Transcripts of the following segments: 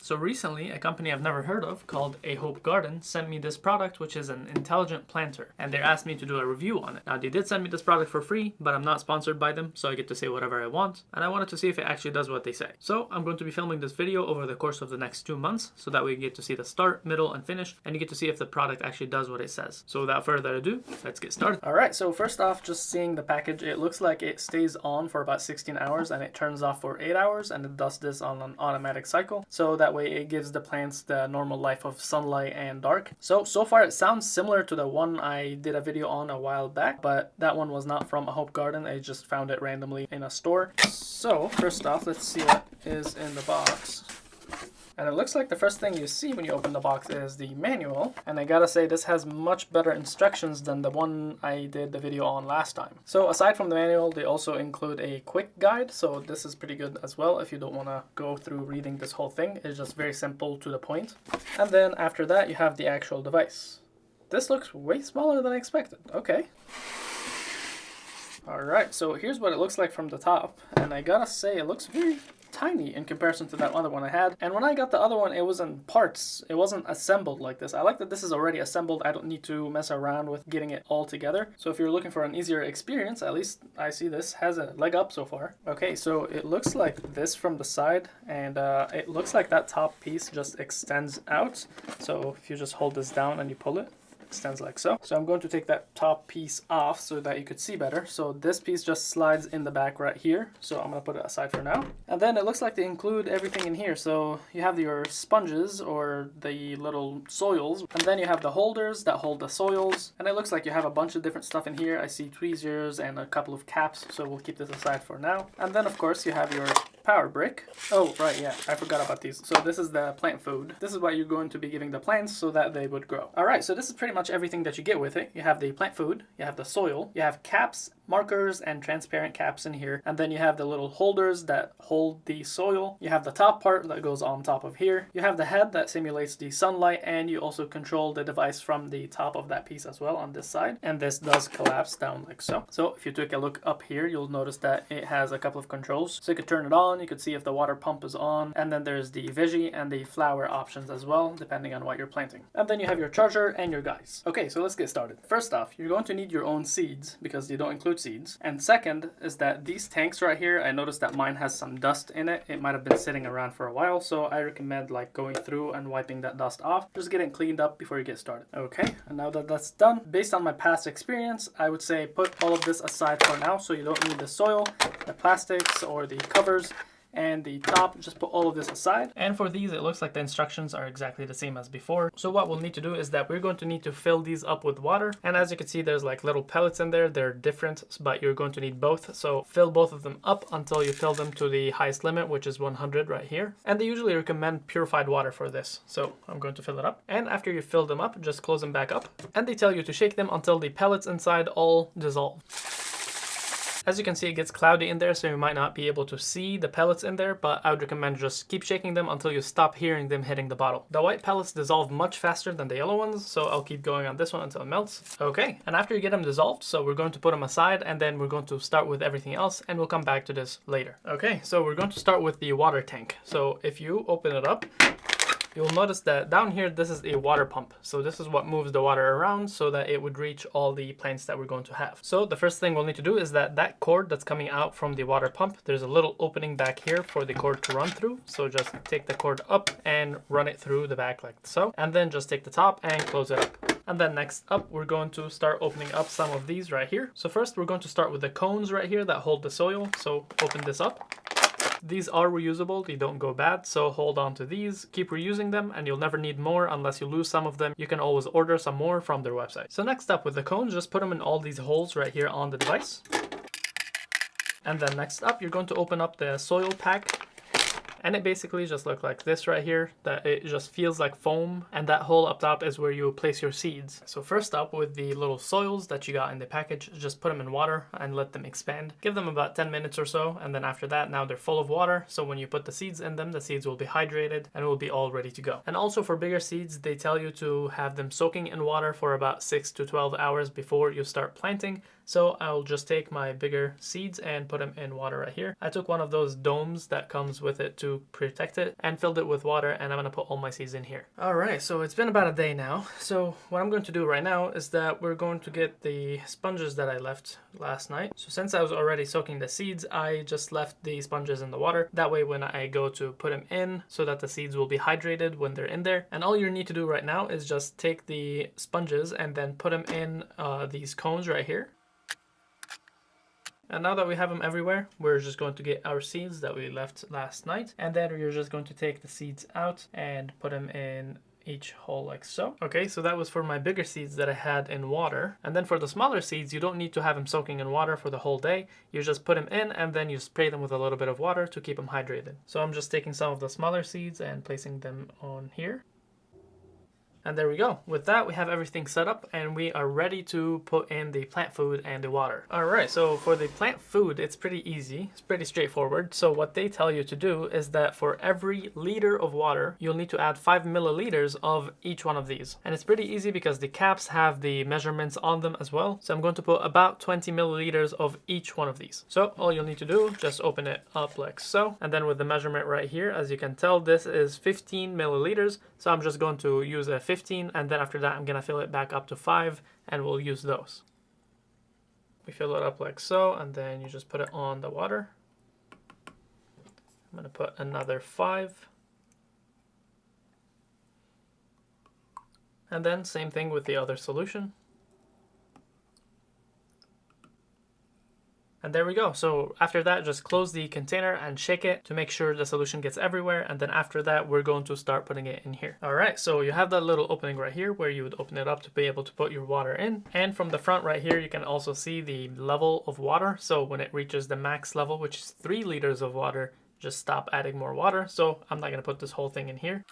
So recently, a company I've never heard of called Ahopegarden sent me this product, which is an intelligent planter, and they asked me to do a review on it. Now, they did send me this product for free, but I'm not sponsored by them, so I get to say whatever I want, and I wanted to see if it actually does what they say. So I'm going to be filming this video over the course of the next 2 months, so that we get to see the start, middle, and finish, and you get to see if the product actually does what it says. So without further ado, let's get started. Alright, so first off, just seeing the package, it looks like it stays on for about 16 hours and it turns off for 8 hours, and it does this on an automatic cycle, so that way it gives the plants the normal life of sunlight and dark. So far it sounds similar to the one I did a video on a while back, but that one was not from Ahopegarden. I just found it randomly in a store. So first off, let's see what is in the box. And it looks like the first thing you see when you open the box is the manual. And I gotta say, this has much better instructions than the one I did the video on last time. So aside from the manual, they also include a quick guide. So this is pretty good as well if you don't wanna go through reading this whole thing. It's just very simple to the point. And then after that, you have the actual device. This looks way smaller than I expected. Okay. Alright, so here's what it looks like from the top. And I gotta say, it looks very tiny in comparison to that other one I had. And when I got the other one, it was in parts. It wasn't assembled like this. I like that this is already assembled. I don't need to mess around with getting it all together. So if you're looking for an easier experience, at least I see this has a leg up so far. Okay, so it looks like this from the side, and it looks like that top piece just extends out. So if you just hold this down and you pull it, extends like so. So I'm going to take that top piece off so that you could see better. So this piece just slides in the back right here. So I'm going to put it aside for now. And then it looks like they include everything in here. So you have your sponges or the little soils. And then you have the holders that hold the soils. And it looks like you have a bunch of different stuff in here. I see tweezers and a couple of caps. So we'll keep this aside for now. And then of course you have your power brick. Oh, right, yeah, I forgot about these. So this is the plant food. This is what you're going to be giving the plants so that they would grow. All right, so this is pretty much everything that you get with it. You have the plant food, you have the soil, you have caps, markers, and transparent caps in here. And then you have the little holders that hold the soil. You have the top part that goes on top of here. You have the head that simulates the sunlight, and you also control the device from the top of that piece as well on this side. And this does collapse down like so. So if you took a look up here, you'll notice that it has a couple of controls. So you could turn it on, you could see if the water pump is on, and then there's the veggie and the flower options as well, depending on what you're planting. And then you have your charger and your guides. Okay, so let's get started. First off, you're going to need your own seeds because they don't include seeds. And second is that these tanks right here, I noticed that mine has some dust in it. It might have been sitting around for a while, so I recommend like going through and wiping that dust off. Just getting cleaned up before you get started. Okay, and now that that's done, based on my past experience, I would say put all of this aside for now, so you don't need the soil, the plastics, or the covers. And the top, just put all of this aside. And for these, it looks like the instructions are exactly the same as before. So what we'll need to do is that we're going to need to fill these up with water. And as you can see, there's like little pellets in there. They're different, but you're going to need both. So fill both of them up until you fill them to the highest limit, which is 100 right here. And they usually recommend purified water for this. So I'm going to fill it up. And after you fill them up, just close them back up. And they tell you to shake them until the pellets inside all dissolve. As you can see, it gets cloudy in there, so you might not be able to see the pellets in there, but I would recommend just keep shaking them until you stop hearing them hitting the bottle. The white pellets dissolve much faster than the yellow ones, so I'll keep going on this one until it melts. Okay, and after you get them dissolved, so we're going to put them aside, and then we're going to start with everything else, and we'll come back to this later. Okay, so we're going to start with the water tank. So if you open it up, you'll notice that down here, this is a water pump. So this is what moves the water around so that it would reach all the plants that we're going to have. So the first thing we'll need to do is that cord that's coming out from the water pump, there's a little opening back here for the cord to run through. So just take the cord up and run it through the back like so. And then just take the top and close it up. And then next up, we're going to start opening up some of these right here. So first, we're going to start with the cones right here that hold the soil. So open this up. These are reusable, they don't go bad, so hold on to these, keep reusing them, and you'll never need more unless you lose some of them. You can always order some more from their website. So next up with the cones, just put them in all these holes right here on the device. And then next up, you're going to open up the soil pack. And it basically just looks like this right here, that it just feels like foam, and that hole up top is where you place your seeds. So first up, with the little soils that you got in the package, just put them in water and let them expand. Give them about 10 minutes or so, and then after that, now they're full of water, so when you put the seeds in them, the seeds will be hydrated and will be all ready to go. And also for bigger seeds, they tell you to have them soaking in water for about 6 to 12 hours before you start planting, So I'll just take my bigger seeds and put them in water right here. I took one of those domes that comes with it to protect it and filled it with water, and I'm gonna put all my seeds in here. All right, so it's been about a day now. So what I'm going to do right now is that we're going to get the sponges that I left last night. So since I was already soaking the seeds, I just left the sponges in the water. That way when I go to put them in, so that the seeds will be hydrated when they're in there. And all you need to do right now is just take the sponges and then put them in these cones right here. And now that we have them everywhere, we're just going to get our seeds that we left last night. And then we're just going to take the seeds out and put them in each hole like so. Okay, so that was for my bigger seeds that I had in water. And then for the smaller seeds, you don't need to have them soaking in water for the whole day. You just put them in and then you spray them with a little bit of water to keep them hydrated. So I'm just taking some of the smaller seeds and placing them on here. And there we go. With that, we have everything set up and we are ready to put in the plant food and the water. All right, so for the plant food, it's pretty easy. It's pretty straightforward. So what they tell you to do is that for every liter of water, you'll need to add 5 milliliters of each one of these. And it's pretty easy because the caps have the measurements on them as well. So I'm going to put about 20 milliliters of each one of these. So all you'll need to do, just open it up like so. And then with the measurement right here, as you can tell, this is 15 milliliters. So I'm just going to use a 15, and then after that I'm gonna fill it back up to 5 and we'll use those. We fill it up like so, and then you just put it on the water. I'm gonna put another 5. And then same thing with the other solution. And there we go. So after that, just close the container and shake it to make sure the solution gets everywhere. And then after that, we're going to start putting it in here. All right, so you have that little opening right here where you would open it up to be able to put your water in. And from the front right here, you can also see the level of water. So when it reaches the max level, which is 3 liters of water, just stop adding more water. So I'm not gonna put this whole thing in here.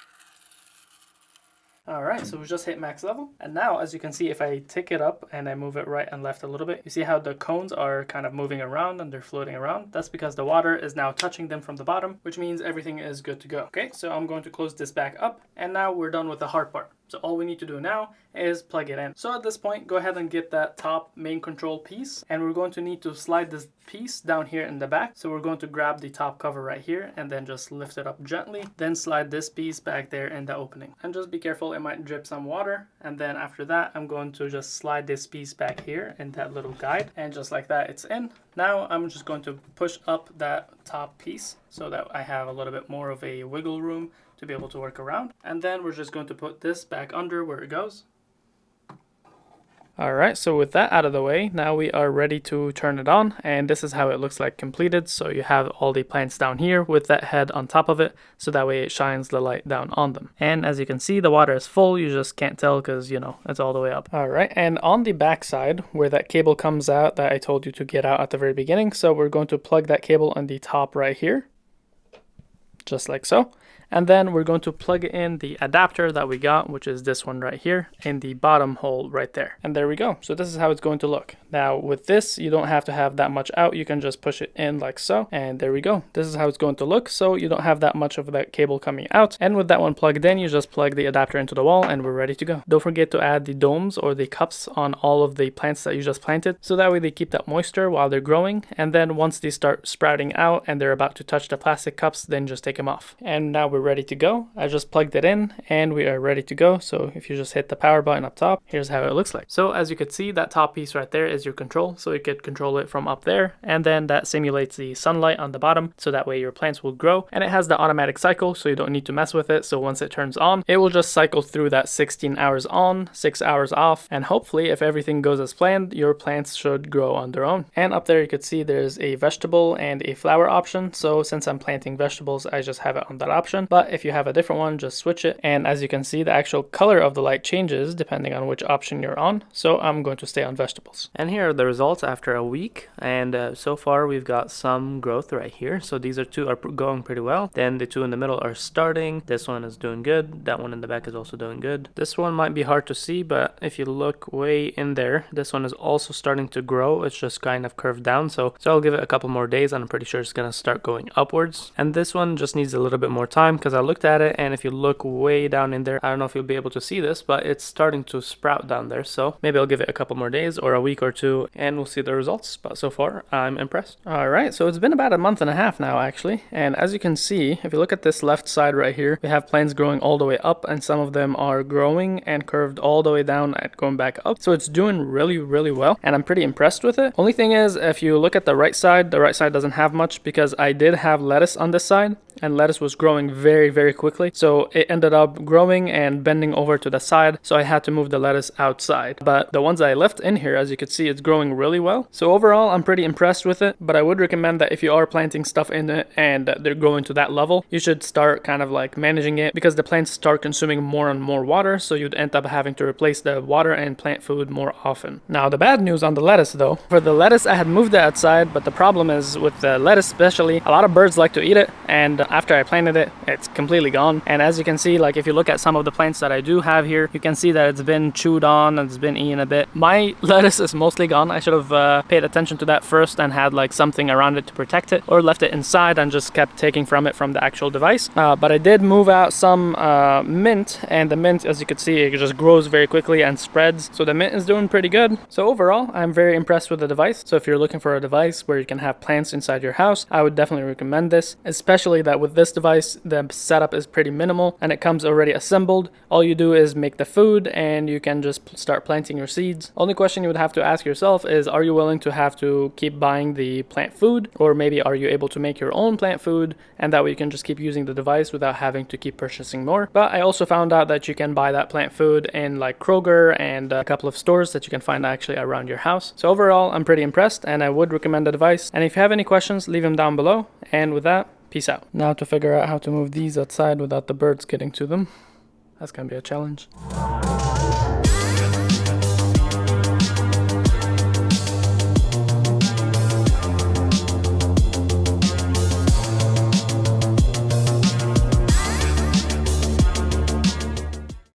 All right, so we just hit max level. And now, as you can see, if I tick it up and I move it right and left a little bit, you see how the cones are kind of moving around and they're floating around. That's because the water is now touching them from the bottom, which means everything is good to go. Okay, so I'm going to close this back up. And now we're done with the hard part. So all we need to do now is plug it in. So at this point, go ahead and get that top main control piece. And we're going to need to slide this piece down here in the back. So we're going to grab the top cover right here and then just lift it up gently. Then slide this piece back there in the opening. And just be careful, it might drip some water. And then after that, I'm going to just slide this piece back here in that little guide. And just like that, it's in. Now I'm just going to push up that top piece so that I have a little bit more of a wiggle room to be able to work around. And then we're just going to put this back under where it goes. All right, so with that out of the way, now we are ready to turn it on, and this is how it looks like completed. So you have all the plants down here with that head on top of it, so that way it shines the light down on them. And as you can see, the water is full. You just can't tell because, you know, it's all the way up. All right, and on the back side where that cable comes out that I told you to get out at the very beginning, so we're going to plug that cable on the top right here, just like so. And then we're going to plug in the adapter that we got, which is this one right here, in the bottom hole right there. And there we go. So this is how it's going to look. Now with this, you don't have to have that much out. You can just push it in like so. And there we go. This is how it's going to look. So you don't have that much of that cable coming out. And with that one plugged in, you just plug the adapter into the wall and we're ready to go. Don't forget to add the domes or the cups on all of the plants that you just planted. So that way they keep that moisture while they're growing. And then once they start sprouting out and they're about to touch the plastic cups, then just take them off. And now we're ready to go. I just plugged it in and we are ready to go. So if you just hit the power button up top, here's how it looks like. So as you can see, that top piece right there is your control. So you could control it from up there. And then that simulates the sunlight on the bottom. So that way your plants will grow. And it has the automatic cycle, so you don't need to mess with it. So once it turns on, it will just cycle through that 16 hours on, 6 hours off. And hopefully if everything goes as planned, your plants should grow on their own. And up there you could see there's a vegetable and a flower option. So since I'm planting vegetables, I just have it on that option. But if you have a different one, just switch it. And as you can see, the actual color of the light changes depending on which option you're on. So I'm going to stay on vegetables. And here are the results after a week. And so far we've got some growth right here. So these two are going pretty well. Then the two in the middle are starting. This one is doing good. That one in the back is also doing good. This one might be hard to see, but if you look way in there, this one is also starting to grow. It's just kind of curved down. So I'll give it a couple more days and I'm pretty sure it's going to start going upwards. And this one just needs a little bit more time because I looked at it, and if you look way down in there, I don't know if you'll be able to see this, but it's starting to sprout down there. So maybe I'll give it a couple more days or a week or two, and we'll see the results. But so far, I'm impressed. All right, so it's been about a month and a half now, actually. And as you can see, if you look at this left side right here, we have plants growing all the way up, and some of them are growing and curved all the way down and going back up. So it's doing really, really well, and I'm pretty impressed with it. Only thing is, if you look at the right side doesn't have much, because I did have lettuce on this side, and lettuce was growing very, very quickly. So it ended up growing and bending over to the side. So I had to move the lettuce outside. But the ones I left in here, as you can see, it's growing really well. So overall, I'm pretty impressed with it. But I would recommend that if you are planting stuff in it and they're growing to that level, you should start kind of like managing it, because the plants start consuming more and more water. So you'd end up having to replace the water and plant food more often. Now, the bad news on the lettuce though, for the lettuce, I had moved it outside, but the problem is with the lettuce especially, a lot of birds like to eat it, and after I planted it, it's completely gone. And as you can see, like if you look at some of the plants that I do have here, you can see that it's been chewed on and it's been eaten a bit. My lettuce is mostly gone. I should have paid attention to that first and had like something around it to protect it, or left it inside and just kept taking from it from the actual device. But I did move out some mint, and the mint, as you can see, it just grows very quickly and spreads. So the mint is doing pretty good. So overall, I'm very impressed with the device. So if you're looking for a device where you can have plants inside your house, I would definitely recommend this, especially that with this device, the setup is pretty minimal and it comes already assembled. All you do is make the food and you can just start planting your seeds. Only question you would have to ask yourself is, are you willing to have to keep buying the plant food, or maybe are you able to make your own plant food, and that way you can just keep using the device without having to keep purchasing more. But I also found out that you can buy that plant food in like Kroger and a couple of stores that you can find actually around your house. So overall, I'm pretty impressed and I would recommend the device. And if you have any questions, leave them down below. And with that, peace out. Now to figure out how to move these outside without the birds getting to them. That's gonna be a challenge.